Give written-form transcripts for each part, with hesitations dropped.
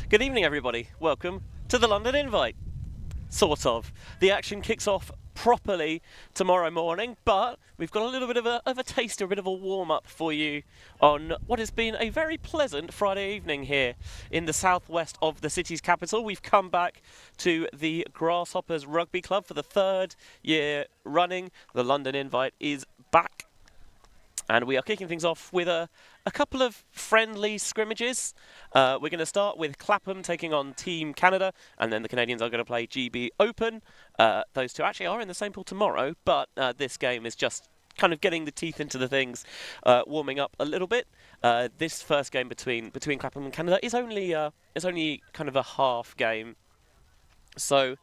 Good evening, everybody. Welcome to the London Invite. Sort of. The action kicks off properly tomorrow morning, but we've got a little bit of a taster, a bit of a warm-up for you on what has been a very pleasant Friday evening here in the southwest of the city's capital. We've come back to the Grasshoppers Rugby Club for the third year running. The London Invite is back, and we are kicking things off with a couple of friendly scrimmages. We're going to start with Clapham taking on Team Canada, and then the Canadians are going to play GB Open. Those two actually are in the same pool tomorrow, but this game is just kind of getting the teeth into the things, warming up a little bit. This first game between Clapham and Canada is only kind of a half game, so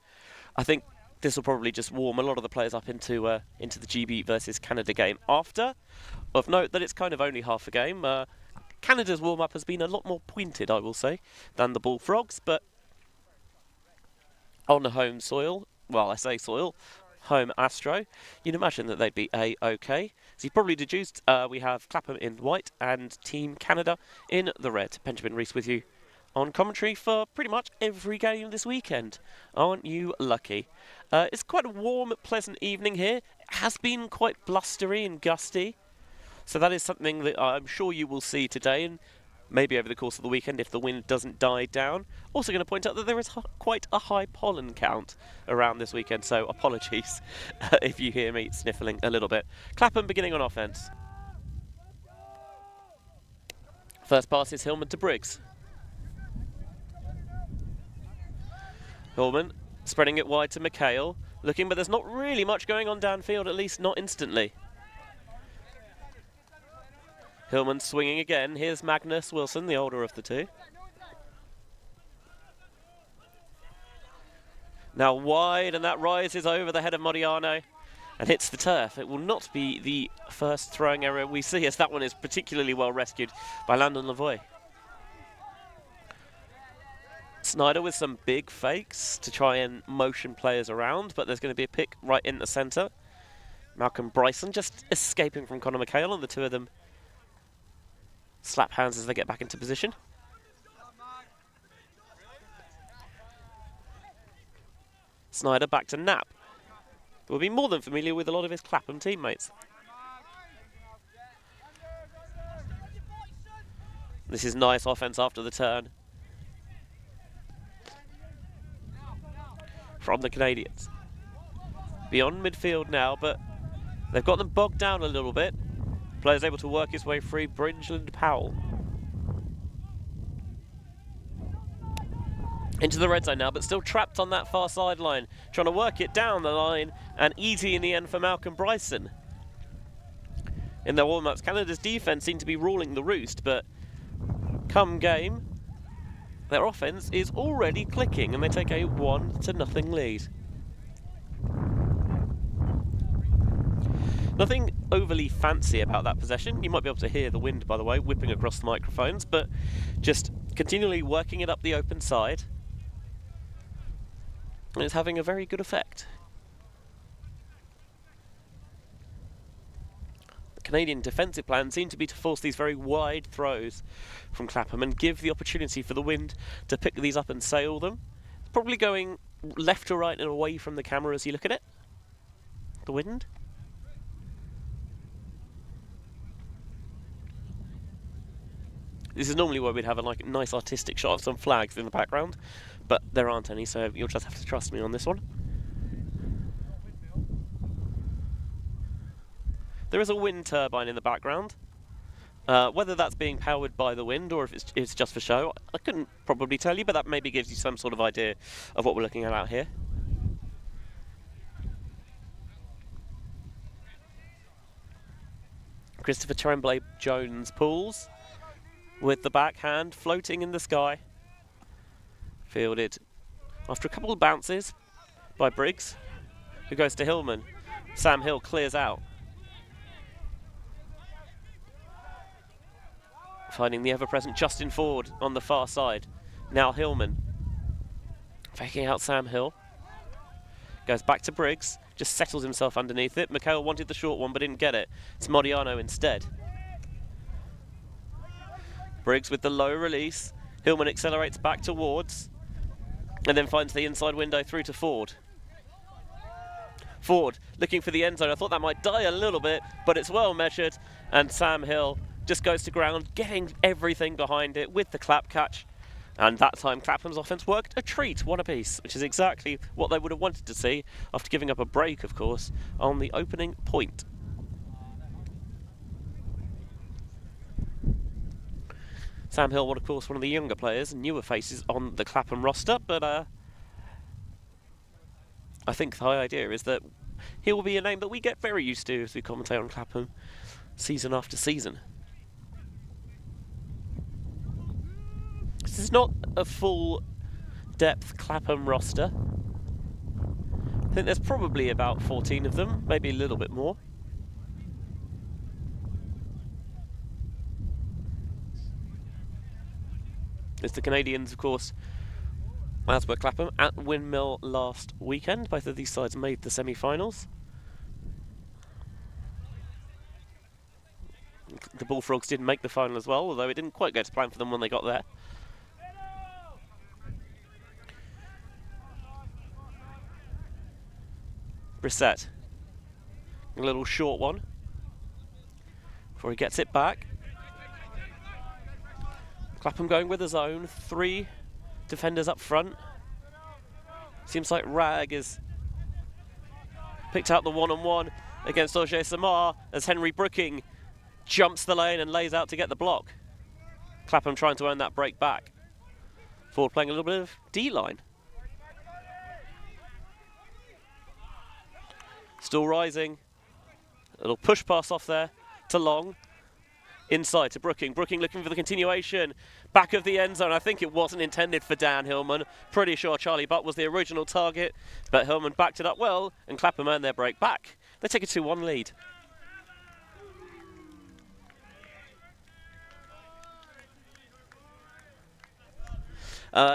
I think this will probably just warm a lot of the players up into the GB versus Canada game after. Of note that it's kind of only half a game. Canada's warm-up has been a lot more pointed, I will say, than the Bullfrogs, but on home soil, well, I say soil, home Astro, you'd imagine that they'd be A-OK. So you've probably deduced we have Clapham in white and Team Canada in the red. Benjamin Rees with you on commentary for pretty much every game this weekend. Aren't you lucky? It's quite a warm, pleasant evening here. It has been quite blustery and gusty, so that is something that I'm sure you will see today, and maybe over the course of the weekend if the wind doesn't die down. Also going to point out that there is quite a high pollen count around this weekend, so apologies if you hear me sniffling a little bit. Clapham beginning on offence. First pass is Hillman to Briggs. Hillman spreading it wide to McHale, looking, but there's not really much going on downfield, at least not instantly. Hillman swinging again. Here's Magnus Wilson, the older of the two. Now wide, and that rises over the head of Modiano and hits the turf. It will not be the first throwing error we see, as that one is particularly well rescued by Landon Lavoie. Snyder with some big fakes to try and motion players around, but there's going to be a pick right in the centre. Malcolm Bryson just escaping from Conor McHale, and the two of them slap hands as they get back into position. Snyder back to Knapp, who will be more than familiar with a lot of his Clapham teammates. This is nice offence after the turn from the Canadians. Beyond midfield now, but they've got them bogged down a little bit. Player's able to work his way free. Bridgeland Powell into the red zone now, but still trapped on that far sideline, trying to work it down the line, and easy in the end for Malcolm Bryson. In their warm-ups, Canada's defence seemed to be ruling the roost, but come game, their offence is already clicking, and they take a 1-0 lead. Nothing overly fancy about that possession. You might be able to hear the wind, by the way, whipping across the microphones, but just continually working it up the open side. And it's having a very good effect. The Canadian defensive plan seemed to be to force these very wide throws from Clapham and give the opportunity for the wind to pick these up and sail them. It's probably going left to right and away from the camera as you look at it. The wind. This is normally where we'd have a nice artistic shot of some flags in the background, but there aren't any, so you'll just have to trust me on this one. There is a wind turbine in the background. Whether that's being powered by the wind or if it's just for show, I couldn't probably tell you, but that maybe gives you some sort of idea of what we're looking at out here. Christopher Tremblay Jones pulls with the backhand floating in the sky. Fielded after a couple of bounces by Briggs, who goes to Hillman. Sam Hill clears out, finding the ever-present Justin Ford on the far side. Now Hillman faking out Sam Hill. Goes back to Briggs, just settles himself underneath it. McHale wanted the short one but didn't get it. It's Modiano instead. Briggs with the low release. Hillman accelerates back towards and then finds the inside window through to Ford. Ford looking for the end zone. I thought that might die a little bit, but it's well measured, and Sam Hill just goes to ground, getting everything behind it with the clap catch. And that time Clapham's offence worked a treat, one apiece, which is exactly what they would have wanted to see after giving up a break, of course, on the opening point. Sam Hill, of course, one of the younger players, newer faces on the Clapham roster, but I think the idea is that he will be a name that we get very used to as we commentate on Clapham season after season. This is not a full-depth Clapham roster. I think there's probably about 14 of them, maybe a little bit more. It's the Canadians, of course, as were Clapham, at Windmill last weekend. Both of these sides made the semi-finals. The Bullfrogs did make the final as well, although it didn't quite go to plan for them when they got there. Brissett. A little short one before he gets it back. Clapham going with his own. 3 defenders up front. Seems like Rag has picked out the one-on-one against Auger Samar as Henry Brooking jumps the lane and lays out to get the block. Clapham trying to earn that break back. Forward playing a little bit of D-line. Still rising. A little push pass off there to Long. Inside to Brooking. Brooking looking for the continuation. Back of the end zone. I think it wasn't intended for Dan Hillman. Pretty sure Charlie Butt was the original target. But Hillman backed it up well and Clapham earned their break back. They take a 2-1 lead.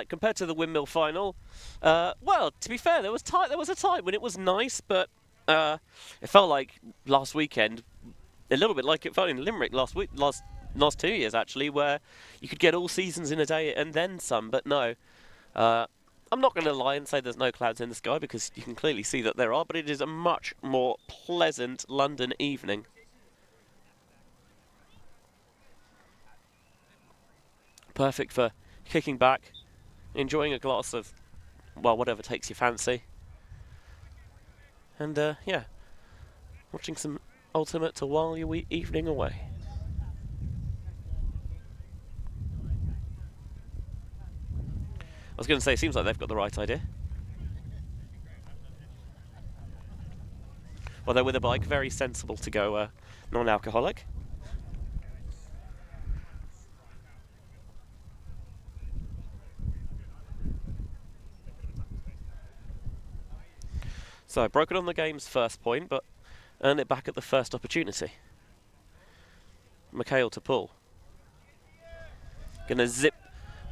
Compared to the Windmill final, well, to be fair, there was a time when it was nice, but it felt like last weekend, a little bit like it felt in Limerick last 2 years actually, where you could get all seasons in a day and then some. But no, I'm not going to lie and say there's no clouds in the sky because you can clearly see that there are. But it is a much more pleasant London evening. Perfect for kicking back, enjoying a glass of, well, whatever takes your fancy. And yeah, watching some Ultimate to while your evening away. I was going to say, it seems like they've got the right idea. Although with a bike, very sensible to go non-alcoholic. So, broken on the game's first point, but earned it back at the first opportunity. McHale to pull. Going to zip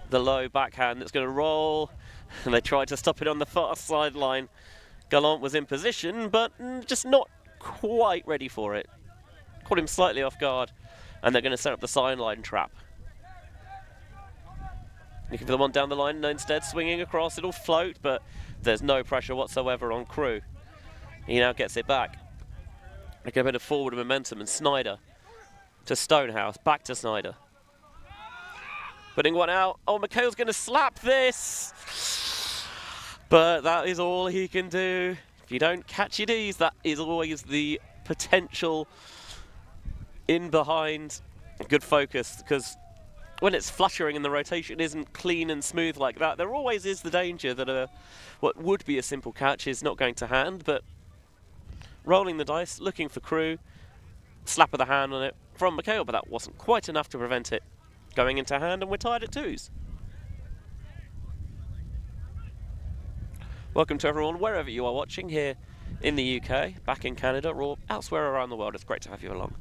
the low backhand that's going to roll. And they tried to stop it on the far sideline. Gallant was in position, but just not quite ready for it. Caught him slightly off guard. And they're going to set up the sideline trap. Looking for the one down the line, instead swinging across. It'll float, but there's no pressure whatsoever on Crew. He now gets it back. They get a bit of forward momentum, and Snyder to Stonehouse, back to Snyder. Putting one out. Oh, McHale's going to slap this. But that is all he can do. If you don't catch your Ds, that is always the potential in behind. Good focus, because when it's fluttering and the rotation isn't clean and smooth like that, there always is the danger that what would be a simple catch is not going to hand. But rolling the dice, looking for Crew, slap of the hand on it from McHale, but that wasn't quite enough to prevent it going into hand, and we're tied at 2s. Welcome to everyone, wherever you are watching, here in the UK, back in Canada, or elsewhere around the world. It's great to have you along.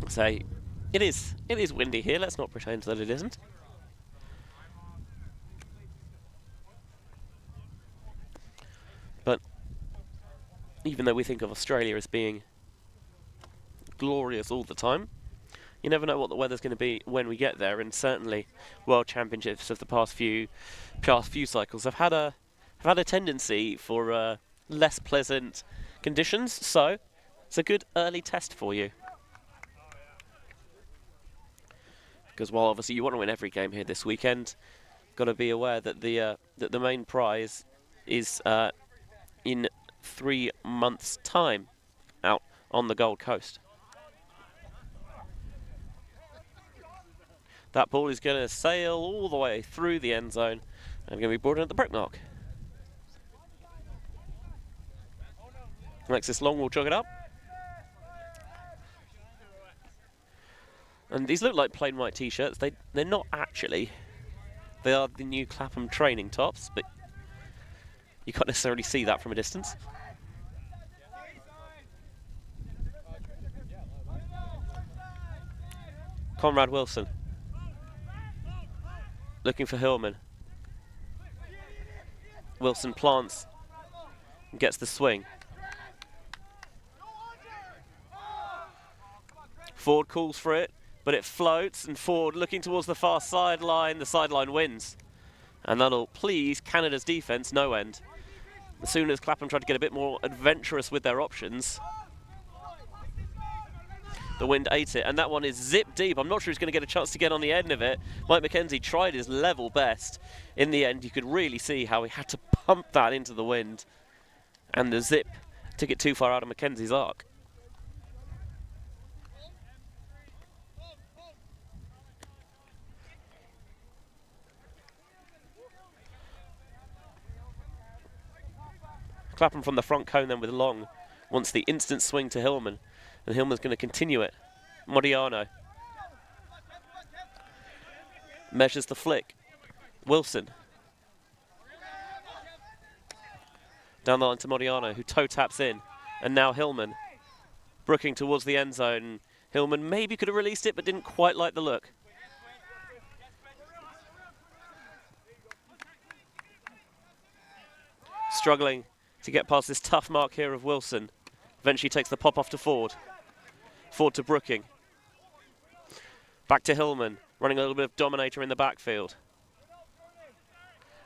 So, it is windy here, let's not pretend that it isn't. But even though we think of Australia as being glorious all the time, you never know what the weather's going to be when we get there, and certainly World Championships of the past few cycles have had a tendency for less pleasant conditions, so it's a good early test for you. Because while obviously you want to win every game here this weekend, got to be aware that the main prize is in 3 months' time out on the Gold Coast. That ball is going to sail all the way through the end zone and going to be brought in at the brick mark. Alexis Long will jog it up. And these look like plain white t-shirts. They're not actually. They are the new Clapham training tops, but you can't necessarily see that from a distance. Conrad Wilson. Looking for Hillman. Wilson plants and gets the swing. Ford calls for it. but it floats, and Ford looking towards the far sideline. The sideline wins. And that'll please Canada's defence no end. As soon as Clapham tried to get a bit more adventurous with their options, the wind ate it, and that one is zip deep. I'm not sure he's going to get a chance to get on the end of it. Mike McKenzie tried his level best. In the end, you could really see how he had to pump that into the wind, and the zip took it too far out of McKenzie's arc. Clapham from the front cone then with Long wants the instant swing to Hillman, and Hillman's going to continue it. Modiano measures the flick. Wilson down the line to Modiano, who toe taps in, and now Hillman brooking towards the end zone. Hillman maybe could have released it but didn't quite like the look. Struggling to get past this tough mark here of Wilson. Eventually takes the pop off to Ford. Ford to Brooking. Back to Hillman, running a little bit of dominator in the backfield.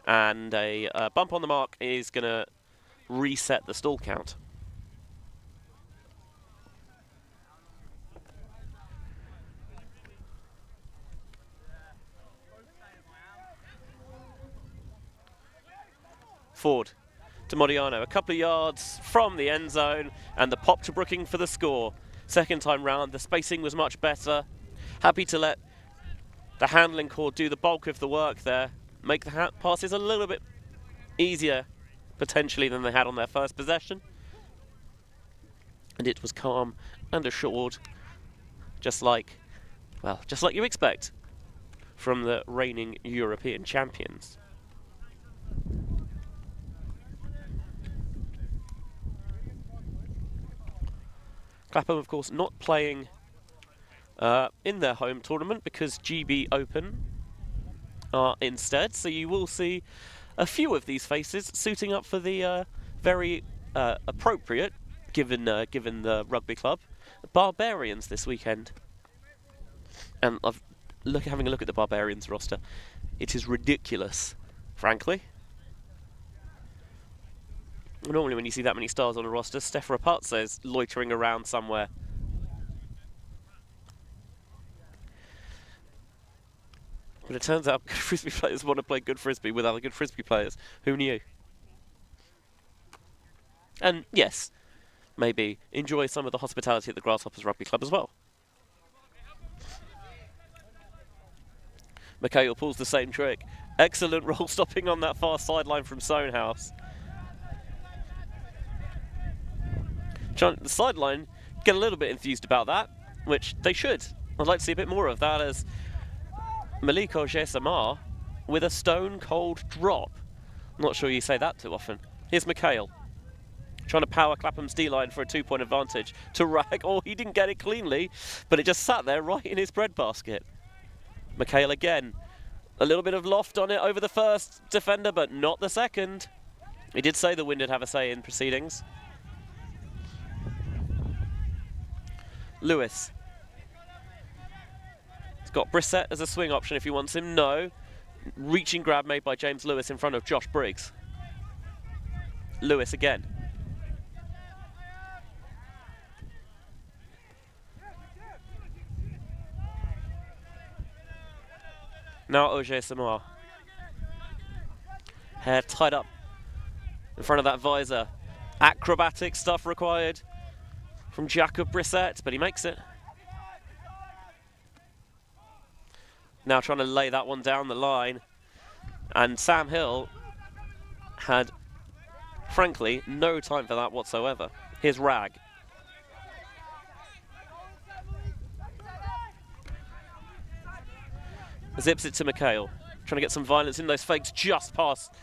And a bump on the mark is going to reset the stall count. Ford to Modiano, a couple of yards from the end zone, and the pop to Brooking for the score. Second time round, the spacing was much better. Happy to let the handling core do the bulk of the work there, make the passes a little bit easier, potentially, than they had on their first possession. And it was calm and assured, just like you expect from the reigning European champions. Clapham, of course, not playing in their home tournament because GB Open are instead. So you will see a few of these faces suiting up for the very appropriate, given the rugby club, Barbarians this weekend. And having a look at the Barbarians roster, it is ridiculous, frankly. Normally when you see that many stars on a roster, Steph Rapazza is loitering around somewhere. But it turns out good Frisbee players want to play good Frisbee with other good Frisbee players. Who knew? And yes, maybe enjoy some of the hospitality at the Grasshoppers Rugby Club as well. McHale pulls the same trick. Excellent roll stopping on that far sideline from Sonehouse. The sideline get a little bit enthused about that, which they should. I'd like to see a bit more of that, as Malik Oje-Samar with a stone-cold drop. I'm not sure you say that too often. Here's McHale, trying to power Clapham's D-line for a 2-point advantage to Rag. Oh, he didn't get it cleanly, but it just sat there right in his breadbasket. McHale again. A little bit of loft on it over the first defender, but not the second. He did say the wind would have a say in proceedings. Lewis. He's got Brissett as a swing option if he wants him. No. Reaching grab made by James Lewis in front of Josh Briggs. Lewis again. Now Oje-Samar. Hair tied up in front of that visor. Acrobatic stuff required from Jacob Brissett, but he makes it. Now trying to lay that one down the line. And Sam Hill had, frankly, no time for that whatsoever. Here's Rag. Zips it to McHale. Trying to get some violence in those fakes just past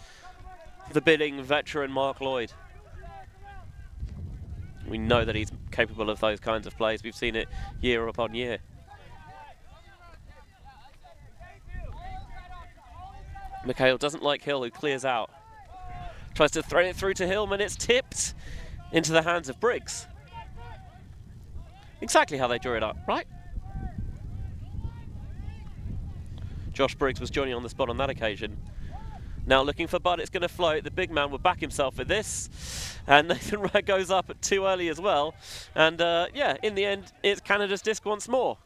the bidding veteran Mark Lloyd. We know that he's capable of those kinds of plays. We've seen it year upon year. McHale doesn't like Hill, who clears out. Tries to throw it through to Hillman. It's tipped into the hands of Briggs. Exactly how they drew it up, right? Josh Briggs was joining on the spot on that occasion. Now looking for Bud, it's going to float. The big man will back himself with this. And Nathan Wright goes up too early as well. And yeah, in the end, it's Canada's disc once more.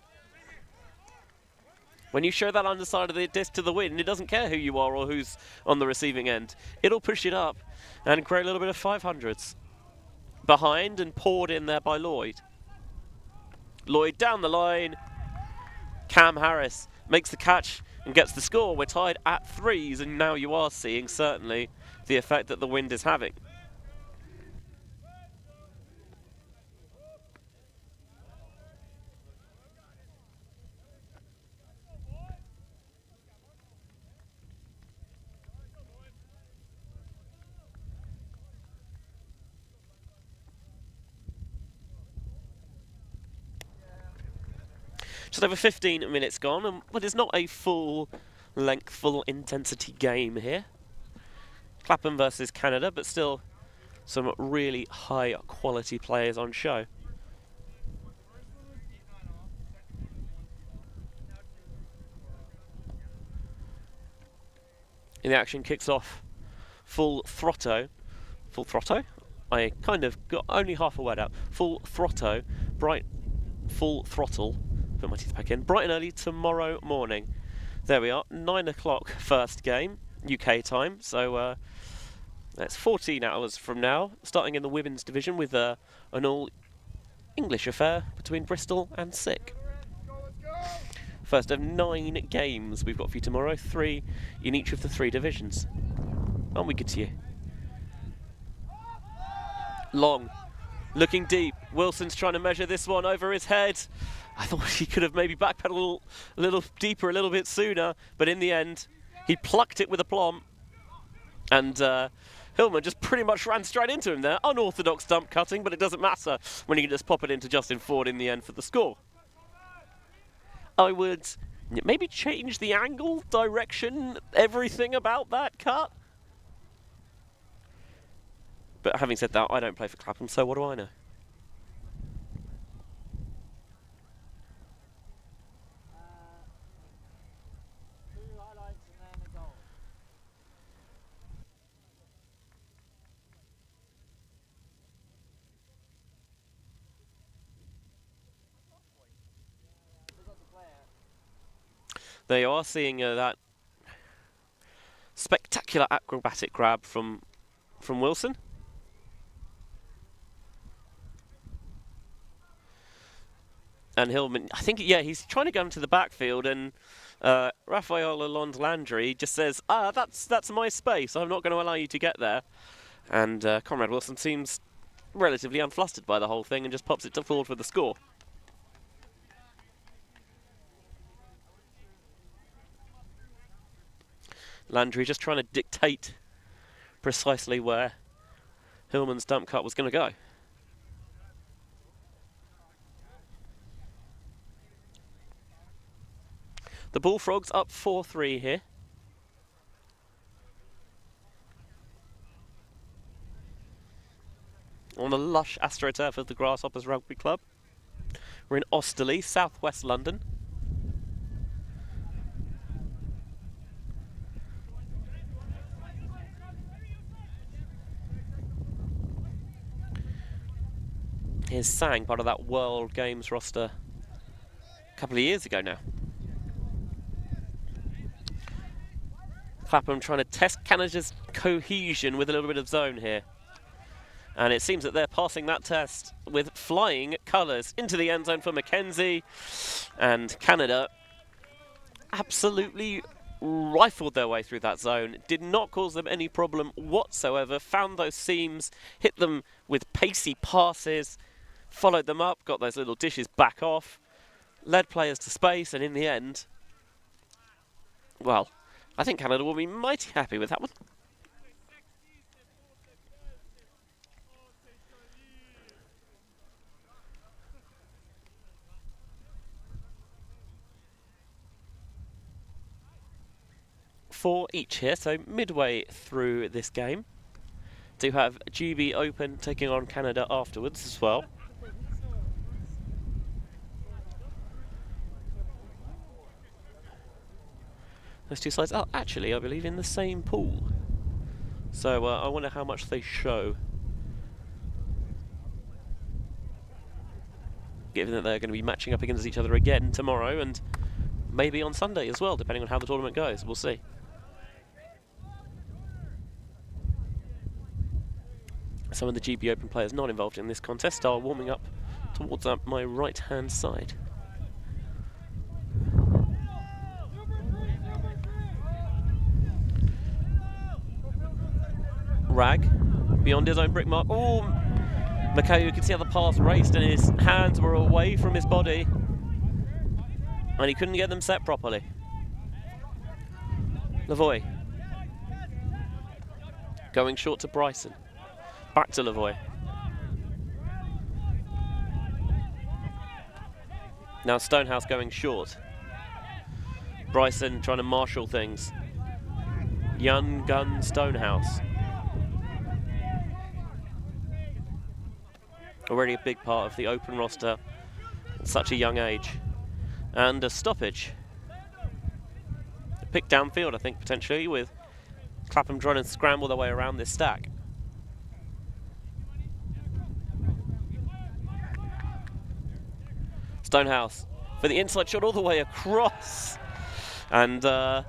When you show that underside of the disc to the wind, it doesn't care who you are or who's on the receiving end. It'll push it up and create a little bit of 500s. Behind and poured in there by Lloyd. Lloyd down the line. Cam Harris makes the catch and gets the score. We're tied at 3s, and now you are seeing certainly the effect that the wind is having. Just over 15 minutes gone, and well, it's not a full length, full intensity game here. Clapham versus Canada, but still some really high quality players on show. And the action kicks off full throtto. Full throtto? I kind of got only half a word out. Full throtto, bright, full throttle. Put my teeth back in. Bright and early tomorrow morning. There we are, 9 o'clock first game, UK time. So that's 14 hours from now, starting in the women's division with an all-English affair between Bristol and Sick. First of 9 games we've got for you tomorrow, 3 in each of the 3 divisions. Aren't we good to you? Long, looking deep. Wilson's trying to measure this one over his head. I thought he could have maybe backpedaled a little deeper, a little bit sooner, but in the end, he plucked it with aplomb. And Hillman just pretty much ran straight into him there. Unorthodox stump cutting, but it doesn't matter when you can just pop it into Justin Ford in the end for the score. I would maybe change the angle, direction, everything about that cut. But having said that, I don't play for Clapham, so what do I know? There you are, seeing that spectacular acrobatic grab from Wilson. And Hillman, I think, yeah, he's trying to go into the backfield, and Rafael Alonde Landry just says, that's my space, I'm not going to allow you to get there. And Conrad Wilson seems relatively unflustered by the whole thing and just pops it forward for the score. Landry just trying to dictate precisely where Hillman's dump cut was going to go. The Bullfrogs up 4-3 here. On the lush astroturf of the Grasshoppers Rugby Club. We're in Osterley, southwest London. Here's Sang, part of that World Games roster a couple of years ago now. Clapham trying to test Canada's cohesion with a little bit of zone here. And it seems that they're passing that test with flying colours into the end zone for Mackenzie. And Canada absolutely rifled their way through that zone. Did not cause them any problem whatsoever. Found those seams, hit them with pacey passes. Followed them up, got those little dishes back off, led players to space, and in the end, well, I think Canada will be mighty happy with that one. Four each here, so midway through this game. Do have GB Open taking on Canada afterwards as well. Those two sides are actually, I believe, in the same pool. So I wonder how much they show. Given that they're going to be matching up against each other again tomorrow and maybe on Sunday as well, depending on how the tournament goes. We'll see. Some of the GB Open players not involved in this contest are warming up towards my right-hand side. Rag, beyond his own brick mark. Oh, Mackay, you can see how the pass raced and his hands were away from his body. And he couldn't get them set properly. Lavoy. Going short to Bryson. Back to Lavoy. Now Stonehouse going short. Bryson trying to marshal things. Young gun Stonehouse. Already a big part of the Open roster at such a young age. And a stoppage. A pick downfield, I think, potentially, with Clapham trying to scramble their way around this stack. Stonehouse for the inside shot all the way across. And, well,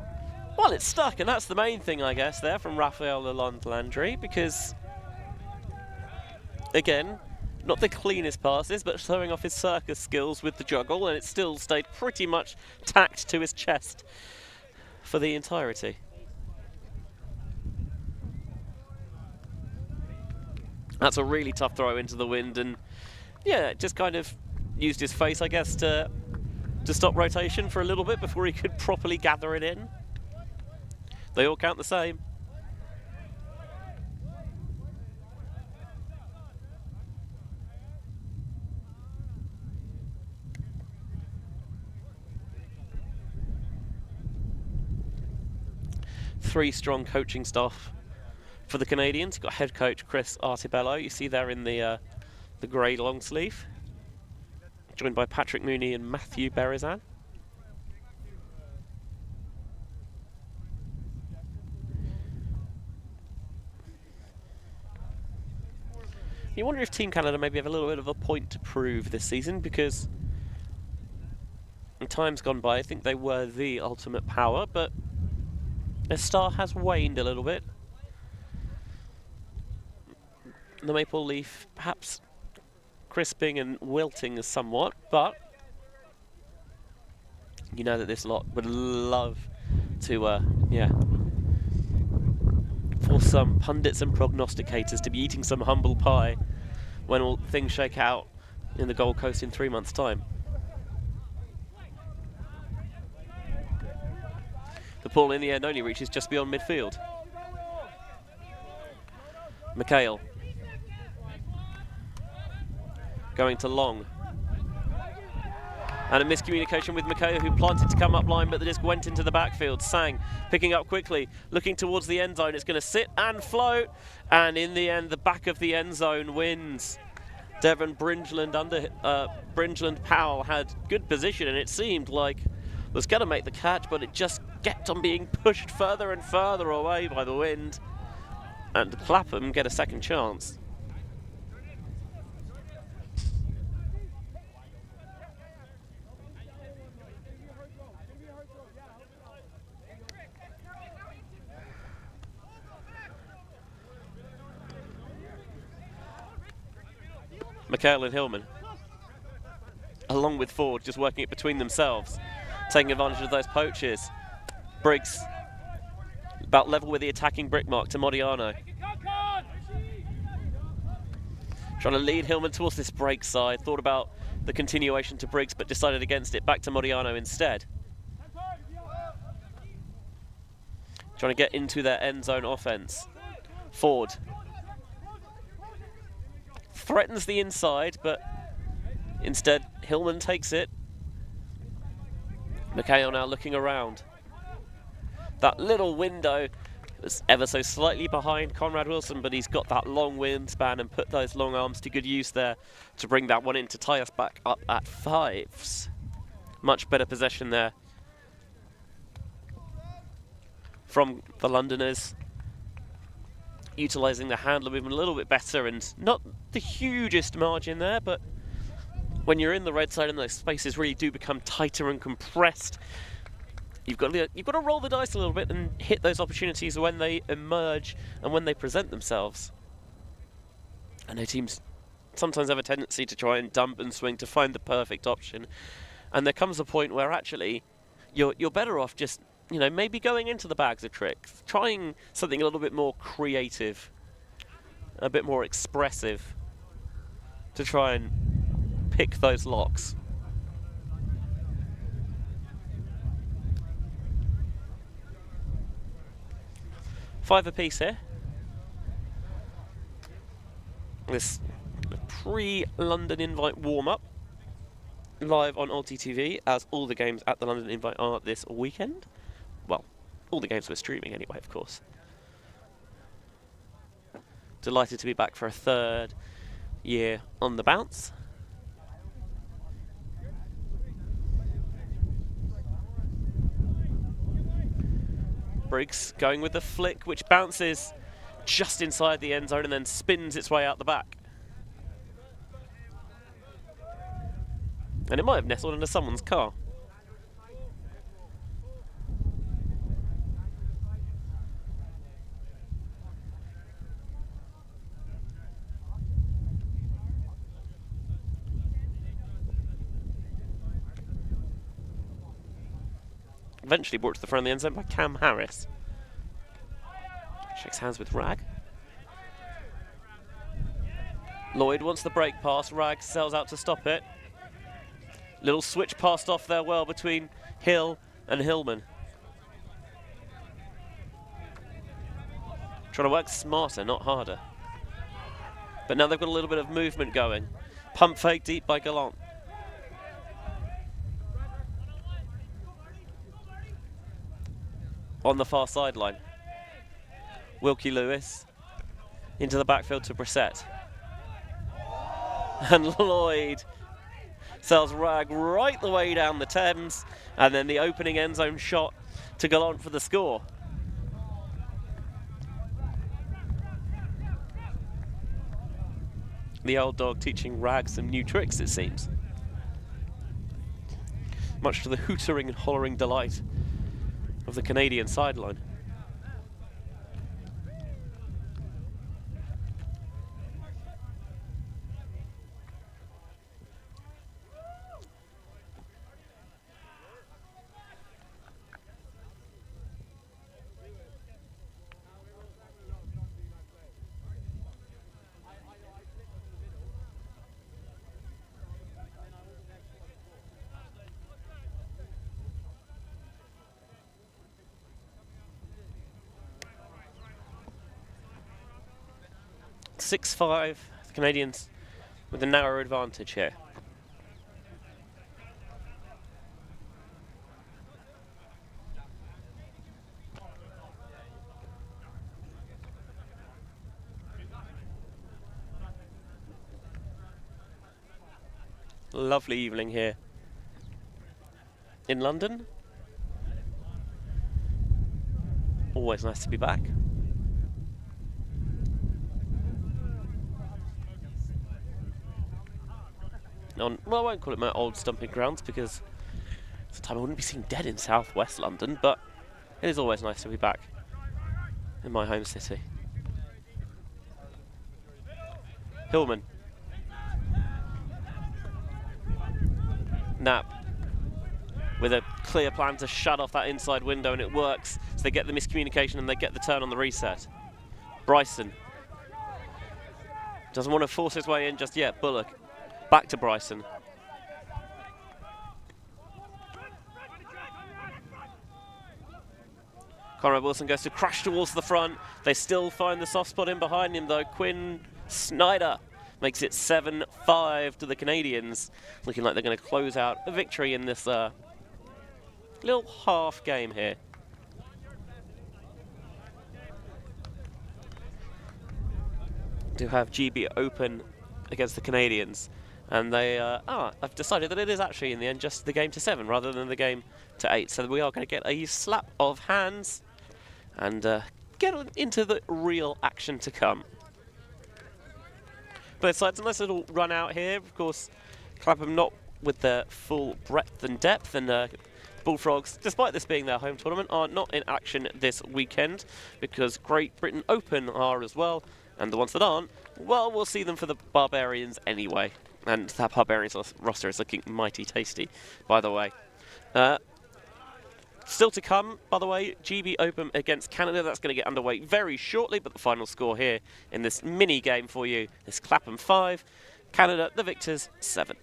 it's stuck, and that's the main thing, I guess, there from Raphael Lalonde-Landry, because, again, not the cleanest passes, but showing off his circus skills with the juggle, and it still stayed pretty much tacked to his chest for the entirety. That's a really tough throw into the wind, and yeah, just kind of used his face, I guess, to stop rotation for a little bit before he could properly gather it in. They all count the same. Three strong coaching staff for the Canadians. You've got head coach Chris Artibello, you see there in the grey long sleeve, joined by Patrick Mooney and Matthew Berrizan. You wonder if Team Canada maybe have a little bit of a point to prove this season, because in times gone by I think they were the ultimate power, but their star has waned a little bit. The Maple Leaf perhaps crisping and wilting somewhat, but you know that this lot would love to, for some pundits and prognosticators to be eating some humble pie when all things shake out in the Gold Coast in 3 months' time. The ball in the end only reaches just beyond midfield. McHale going to Long. And a miscommunication with McHale, who planted to come up line, but the disc went into the backfield. Sang picking up quickly, looking towards the end zone. It's going to sit and float, and in the end, the back of the end zone wins. Devon Bringeland Powell had good position, and it seemed like was going to make the catch, but it just kept on being pushed further and further away by the wind. And Clapham get a second chance. McHale and Hillman, along with Ford, just working it between themselves, taking advantage of those poachers. Briggs about level with the attacking brick mark to Modiano. Trying to lead Hillman towards this break side. Thought about the continuation to Briggs, but decided against it. Back to Modiano instead. Trying to get into their end zone offense. Ford threatens the inside, but instead Hillman takes it. McHale now looking around. That little window was ever so slightly behind Conrad Wilson, but he's got that long wingspan and put those long arms to good use there to bring that one in to tie us back up at 5s. Much better possession there from the Londoners, utilising the handler movement a little bit better, and not the hugest margin there, but when you're in the red side and those spaces really do become tighter and compressed, you've got to roll the dice a little bit and hit those opportunities when they emerge and when they present themselves. I know teams sometimes have a tendency to try and dump and swing to find the perfect option, and there comes a point where actually you're better off just, you know, maybe going into the bags of tricks, trying something a little bit more creative, a bit more expressive, to try and pick those locks. Five apiece here. This pre-London Invite warm-up, live on ULTI.TV, as all the games at the London Invite are this weekend. Well, all the games we're streaming anyway, of course. Delighted to be back for a third year on the bounce. Briggs going with the flick, which bounces just inside the end zone and then spins its way out the back. And it might have nestled into someone's car. Eventually brought to the front of the end zone by Cam Harris. Shakes hands with Rag. Lloyd wants the break pass. Rag sells out to stop it. Little switch passed off there well between Hill and Hillman. Trying to work smarter, not harder. But now they've got a little bit of movement going. Pump fake deep by Gallant. On the far sideline. Wilkie Lewis into the backfield to Brissett. And Lloyd sells Rag right the way down the Thames, and then the opening end zone shot to Gallant for the score. The old dog teaching Rag some new tricks, it seems. Much to the hootering and hollering delight of the Canadian sideline. .65, the Canadians with a narrow advantage here. Lovely evening here in London. Always nice to be back. Well, I won't call it my old stomping grounds because it's a time I wouldn't be seen dead in southwest London, but it is always nice to be back in my home city. Hillman. Knapp with a clear plan to shut off that inside window, and it works. So they get the miscommunication and they get the turn on the reset. Bryson doesn't want to force his way in just yet. Bullock. Back to Bryson. Conrad Wilson goes to crash towards the front. They still find the soft spot in behind him though. Quinn Snyder makes it 7-5 to the Canadians. Looking like they're going to close out a victory in this little half game here. Do have GB open against the Canadians. And they, I've decided that it is actually in the end just the game to 7 rather than the game to 8. So we are going to get a slap of hands and get into the real action to come. Both sides, a nice little run out here. Of course, Clapham not with their full breadth and depth, and Bullfrogs, despite this being their home tournament, are not in action this weekend because Great Britain Open are as well, and the ones that aren't, well, we'll see them for the Barbarians anyway. And that Barbarians roster is looking mighty tasty, by the way. Still to come, by the way, GB Open against Canada. That's going to get underway very shortly, but the final score here in this mini game for you is Clapham 5, Canada, the victors, 7.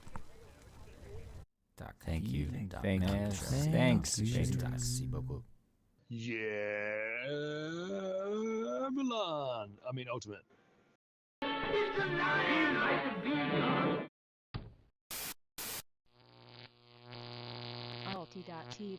Thank you. Thanks. Merci beaucoup. Yeah, Milan. I mean, Ultimate. ULTI.TV.